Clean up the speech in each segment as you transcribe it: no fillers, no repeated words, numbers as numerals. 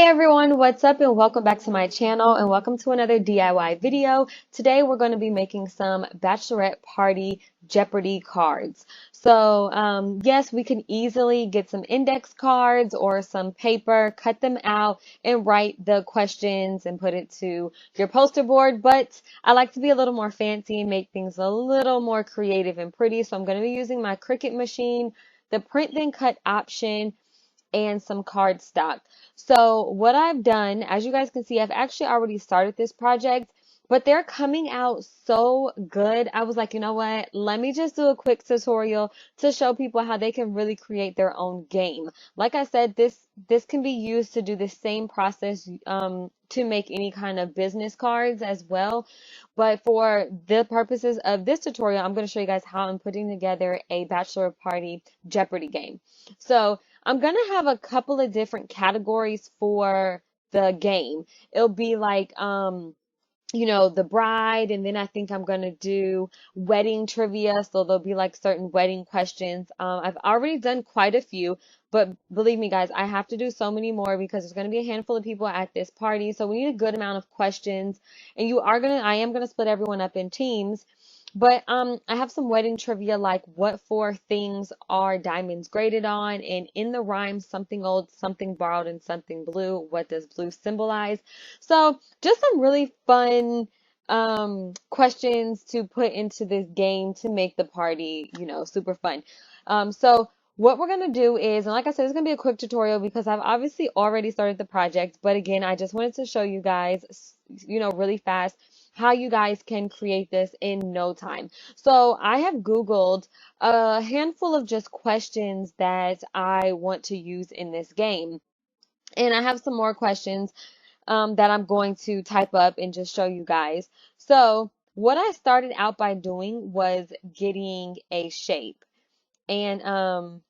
Everyone, what's up and welcome back to my channel and welcome to another DIY video. Today we're going to be making some bachelorette party Jeopardy cards. So yes, we can easily get some index cards or some paper, cut them out and write the questions and put it to your poster board, but I like to be a little more fancy and make things a little more creative and pretty. So I'm going to be using my Cricut machine, the print then cut option, and some cardstock. So what I've done, as you guys can see, I've actually already started this project, but they're coming out so good. I was like, you know what? Let me just do a quick tutorial to show people how they can really create their own game. Like I said, this can be used to do the same process to make any kind of business cards as well. But for the purposes of this tutorial, I'm going to show you guys how I'm putting together a bachelor party Jeopardy game. So I'm going to have a couple of different categories for the game. It'll be like, the bride, and then I think I'm going to do wedding trivia. So there'll be like certain wedding questions. I've already done quite a few, but believe me, guys, I have to do so many more because there's going to be a handful of people at this party. So we need a good amount of questions, and I am going to split everyone up in teams. But I have some wedding trivia like what four things are diamonds graded on? And in the rhyme, something old, something borrowed, and something blue. What does blue symbolize? So just some really fun questions to put into this game to make the party, super fun. So what we're going to do is, and like I said, it's going to be a quick tutorial because I've obviously already started the project. But again, I just wanted to show you guys, really fast how you guys can create this in no time. So I have Googled a handful of just questions that I want to use in this game. And I have some more questions that I'm going to type up and just show you guys. So what I started out by doing was getting a shape. And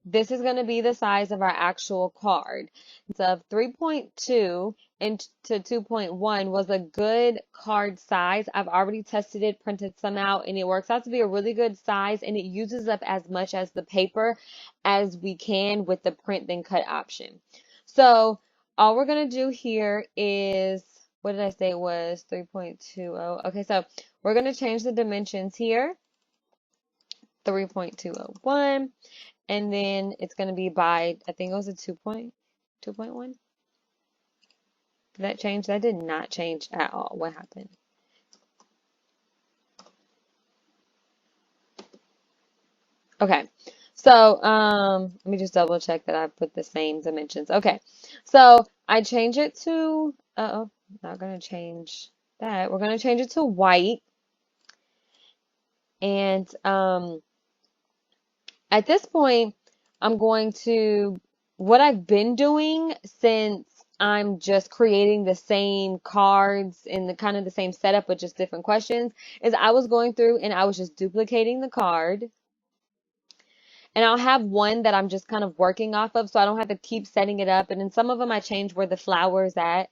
this is going to be the size of our actual card. It's of 3.2 and to 2.1 was a good card size. I've already tested it, printed some out, and it works out to be a really good size, and it uses up as much as the paper as we can with the print then cut option. So all we're going to do here is, what did I say it was? 3.20. Okay, so we're going to change the dimensions here. 3.201. And then it's going to be by, I think it was a 2.1. Did that change? That did not change at all. What happened? Okay. So, let me just double check that I put the same dimensions. Okay. So I change it to, not going to change that. We're going to change it to white. And, at this point, I'm going to, what I've been doing since I'm just creating the same cards in the kind of the same setup but just different questions, is I was going through and I was just duplicating the card. And I'll have one that I'm just kind of working off of so I don't have to keep setting it up. And then some of them I change where the flower is at.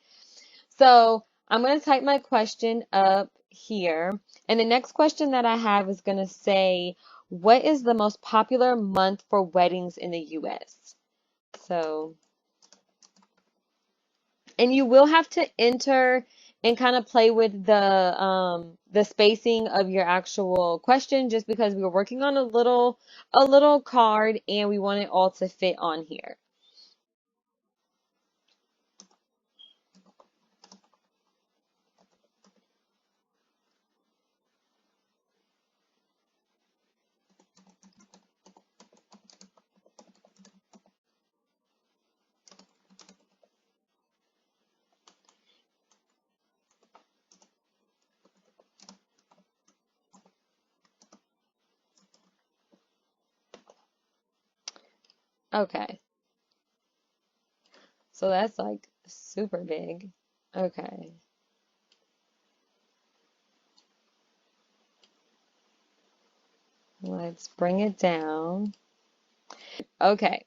So I'm going to type my question up here. And the next question that I have is going to say, what is the most popular month for weddings in the US? So, and you will have to enter and kind of play with the spacing of your actual question just because we were working on a little card and we want it all to fit on here. Okay. So that's like super big. Okay. Let's bring it down. Okay.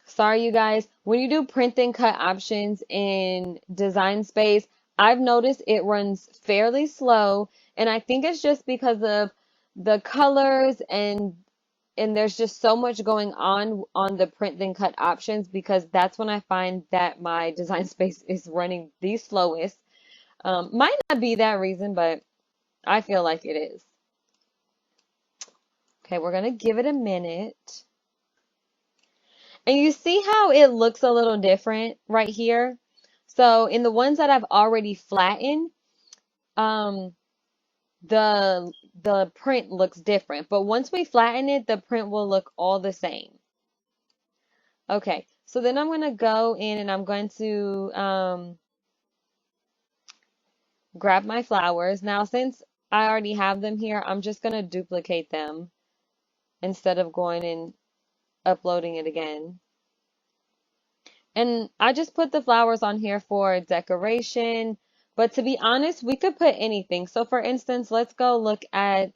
Sorry, you guys. When you do print and cut options in Design Space, I've noticed it runs fairly slow, and I think it's just because of the colors and and there's just so much going on the print then cut options because that's when I find that my design space is running the slowest. Might not be that reason, but I feel like it is. Okay, we're gonna give it a minute. And you see how it looks a little different right here? So in the ones that I've already flattened, um, the print looks different. But once we flatten it, the print will look all the same. Okay, so then I'm going to go in and I'm going to grab my flowers. Now, since I already have them here, I'm just going to duplicate them instead of going and uploading it again. And I just put the flowers on here for decoration. But to be honest, we could put anything. So for instance, let's go look at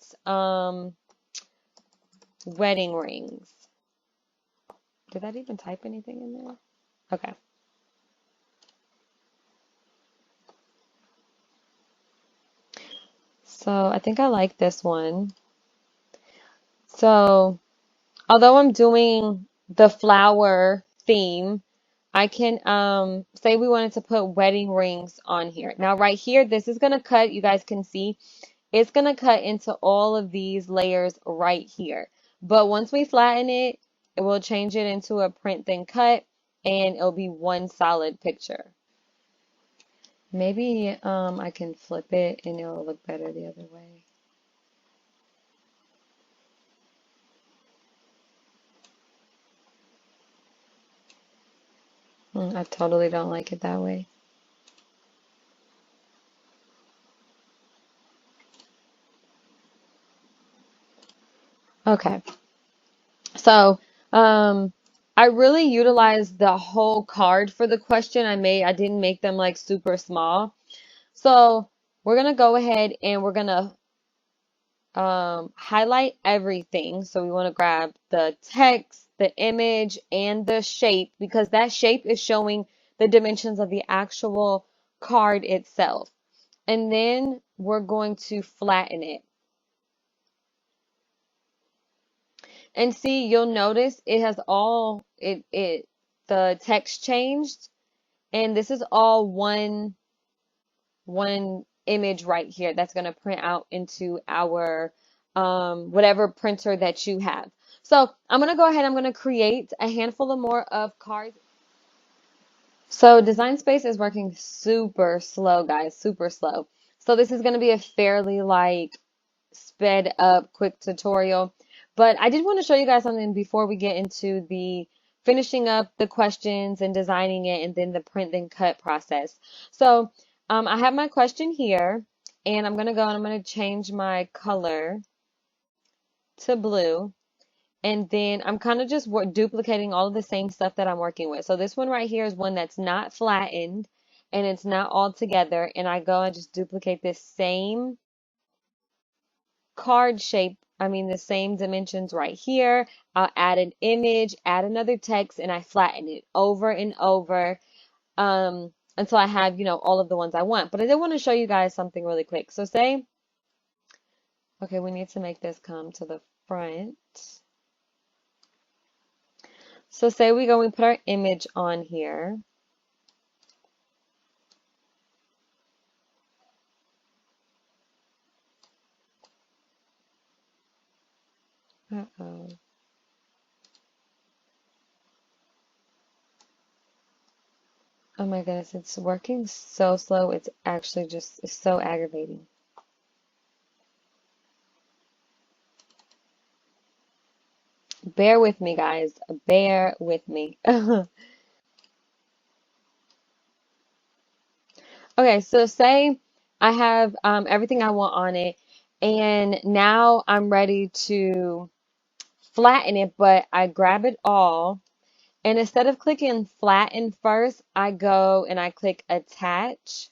wedding rings. Did that even type anything in there? Okay. So I think I like this one. So although I'm doing the flower theme, I can say we wanted to put wedding rings on here. Now right here, this is gonna cut, you guys can see, it's gonna cut into all of these layers right here. But once we flatten it, it will change it into a print then cut and it'll be one solid picture. Maybe I can flip it and it'll look better the other way. I totally don't like it that way. Okay, so I really utilized the whole card for the question I made. I didn't make them like super small. So we're gonna go ahead and we're gonna highlight everything. So we want to grab the text, the image, and the shape because that shape is showing the dimensions of the actual card itself. And then we're going to flatten it. And see, you'll notice it has all the text changed, and this is all one image right here that's going to print out into our whatever printer that you have. So I'm going to go ahead, I'm going to create a handful of more of cards. So Design Space is working super slow, guys, super slow. So this is going to be a fairly like sped up quick tutorial. But I did want to show you guys something before we get into the finishing up the questions and designing it and then the print then cut process. So I have my question here and I'm going to go and I'm going to change my color to blue. And then I'm kind of just duplicating all of the same stuff that I'm working with. So this one right here is one that's not flattened and it's not all together. And I go and just duplicate this same card shape, I mean the same dimensions right here. I'll add an image, add another text, and I flatten it over and over until I have, all of the ones I want. But I did want to show you guys something really quick. So say, okay, we need to make this come to the front. So say we put our image on here. Uh-oh. Oh my goodness, it's working so slow. It's actually it's so aggravating. Bear with me, guys. Bear with me. Okay, so say I have everything I want on it, and now I'm ready to flatten it, but I grab it all, and instead of clicking flatten first, I go and I click attach.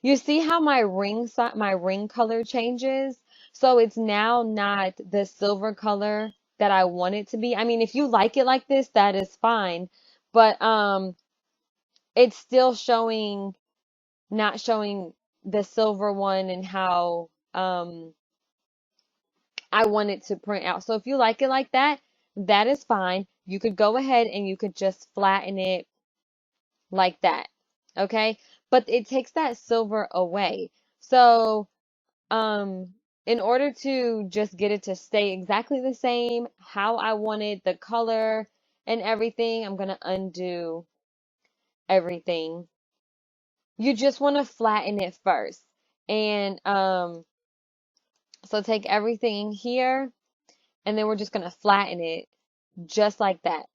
You see how my ring color changes? So it's now not the silver color that I want it to be. I mean, if you like it like this, that is fine, but it's still not showing the silver one and how I want it to print out. So if you like it like that, that is fine. You could go ahead and you could just flatten it like that. Okay? But it takes that silver away. So, um, in order to just get it to stay exactly the same, how I wanted the color and everything, I'm gonna undo everything. You just want to flatten it first. And so take everything here, and then we're just gonna flatten it just like that.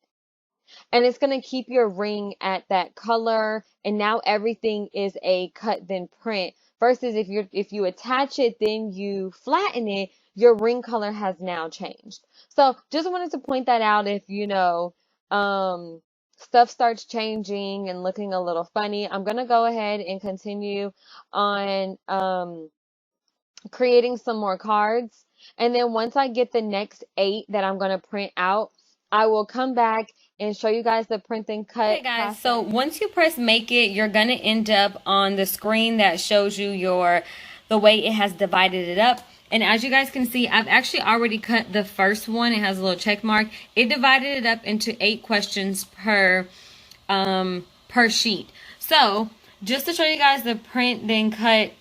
And it's going to keep your ring at that color, and now everything is a cut then print versus if you attach it then you flatten it, your ring color has now changed. So just wanted to point that out. If stuff starts changing and looking a little funny, I'm going to go ahead and continue on creating some more cards. And then once I get the next 8 that I'm going to print out, I will come back and show you guys the print and cut. Okay guys, so once you press make it, you're going to end up on the screen that shows you the way it has divided it up. And as you guys can see, I've actually already cut the first one. It has a little check mark. It divided it up into 8 questions per sheet. So just to show you guys the print then cut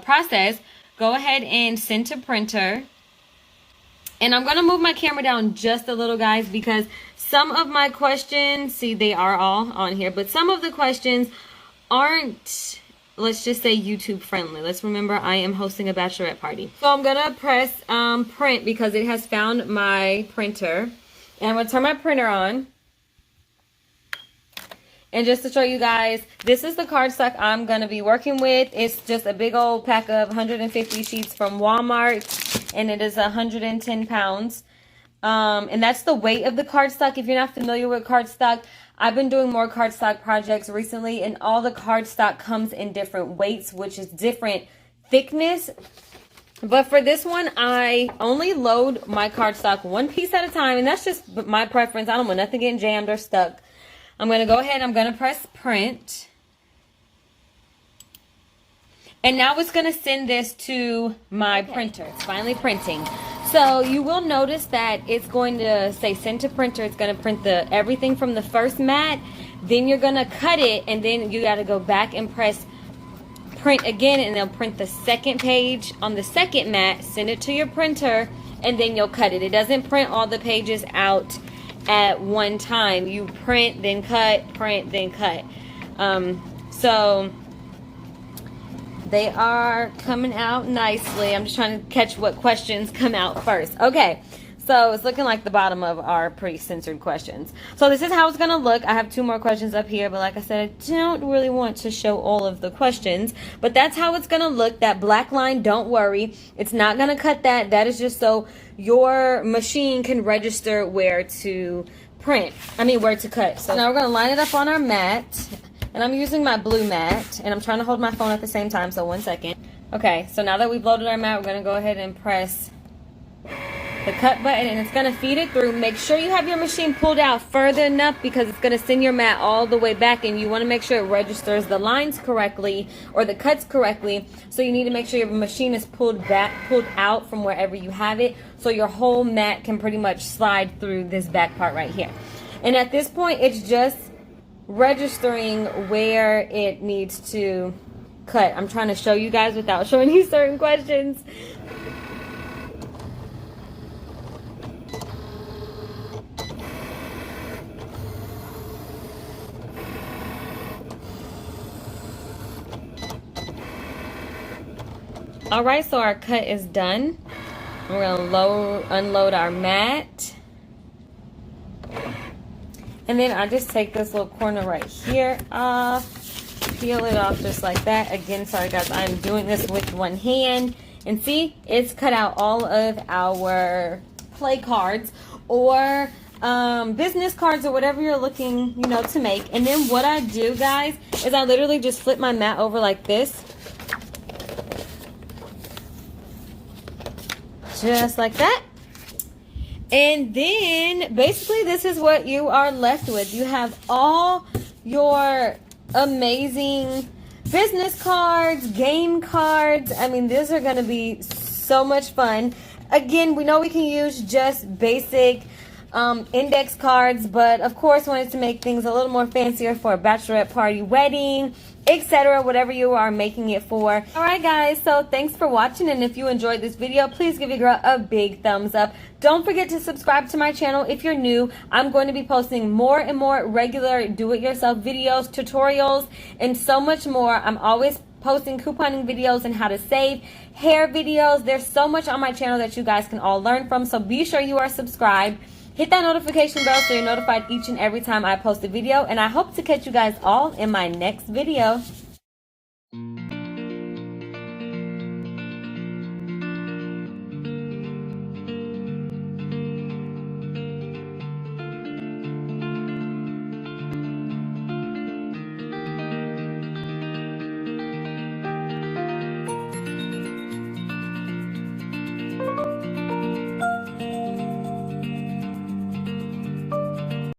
process, go ahead and send to printer. And I'm going to move my camera down just a little, guys, because some of my questions, see, they are all on here, but some of the questions aren't, let's just say, YouTube friendly. Let's remember I am hosting a bachelorette party. So I'm going to press print because it has found my printer. And I'm going to turn my printer on. And just to show you guys, this is the cardstock I'm going to be working with. It's just a big old pack of 150 sheets from Walmart, and it is 110 pounds. And that's the weight of the cardstock. If you're not familiar with cardstock, I've been doing more cardstock projects recently, and all the cardstock comes in different weights, which is different thickness. But for this one, I only load my cardstock one piece at a time, and that's just my preference. I don't want nothing getting jammed or stuck. I'm going to go ahead, I'm going to press print. And now it's going to send this to my printer. It's finally printing. So you will notice that it's going to say send to printer. It's going to print everything from the first mat. Then you're going to cut it, and then you got to go back and press print again, and they'll print the second page on the second mat, send it to your printer, and then you'll cut it. It doesn't print all the pages out at one time. You print, then cut, print, then cut. So they are coming out nicely. I'm just trying to catch what questions come out first. Okay, so it's looking like the bottom of our pretty censored questions. So this is how it's going to look. I have 2 more questions up here, but like I said, I don't really want to show all of the questions. But that's how it's going to look. That black line, don't worry. It's not going to cut that. That is just so your machine can register where to where to cut. So now we're going to line it up on our mat. And I'm using my blue mat, and I'm trying to hold my phone at the same time, so 1 second. Okay, so now that we've loaded our mat, we're going to go ahead and press the cut button, and it's going to feed it through. Make sure you have your machine pulled out further enough because it's going to send your mat all the way back, and you want to make sure it registers the lines correctly or the cuts correctly. So you need to make sure your machine is pulled out from wherever you have it, so your whole mat can pretty much slide through this back part right here. And at this point, it's just registering where it needs to cut. I'm trying to show you guys without showing you certain questions. All right, so our cut is done. We're gonna unload our mat. And then I just take this little corner right here off, peel it off just like that. Again, sorry guys, I'm doing this with one hand. And see, it's cut out all of our play cards or business cards or whatever you're looking, to make. And then what I do, guys, is I literally just flip my mat over like this. Just like that. And then basically this is what you are left with. You have all your amazing business cards, game cards. I mean, these are going to be so much fun. Again, we know we can use just basic index cards, but of course wanted to make things a little more fancier for a bachelorette party, wedding, etc., whatever you are making it for. Alright guys, so thanks for watching, and if you enjoyed this video, please give your girl a big thumbs up. Don't forget to subscribe to my channel if you're new. I'm going to be posting more and more regular do-it-yourself videos, tutorials, and so much more. I'm always posting couponing videos and how to save, hair videos. There's so much on my channel that you guys can all learn from, so be sure you are subscribed. Hit that notification bell so you're notified each and every time I post a video, and I hope to catch you guys all in my next video.